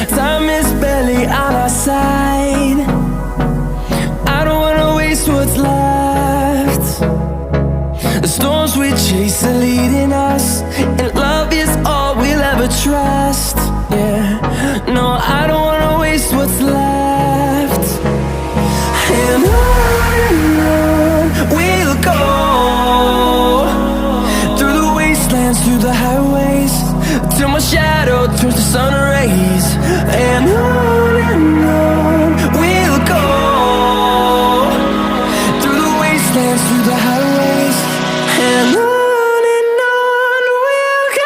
Time is barely on our side. I don't wanna waste what's left. The storms we chase are leading us, and love is all we'll ever trust. Yeah, no, I don't wanna waste what's left. And on we'll go, through the wastelands, through the highways, till my shadow turns to sun rays. And on we'll go, through the wastelands, through the highways, and on we'll go.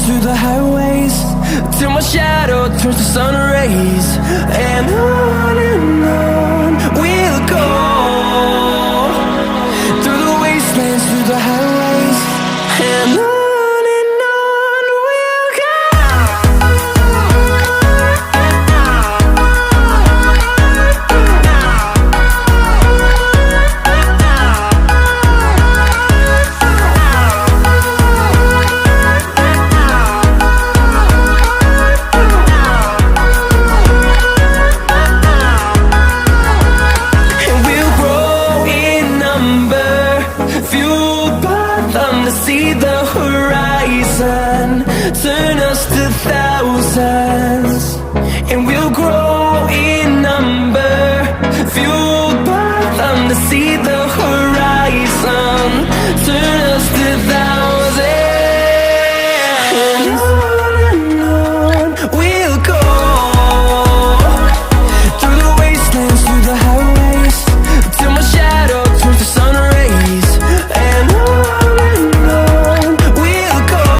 Through the highways, till my shadow turns to sun rays. And on we'll go, through the wastelands, through the highways, and on we'll go. To see the horizon turn us to thousands, and we'll grow in number, fueled by them to see the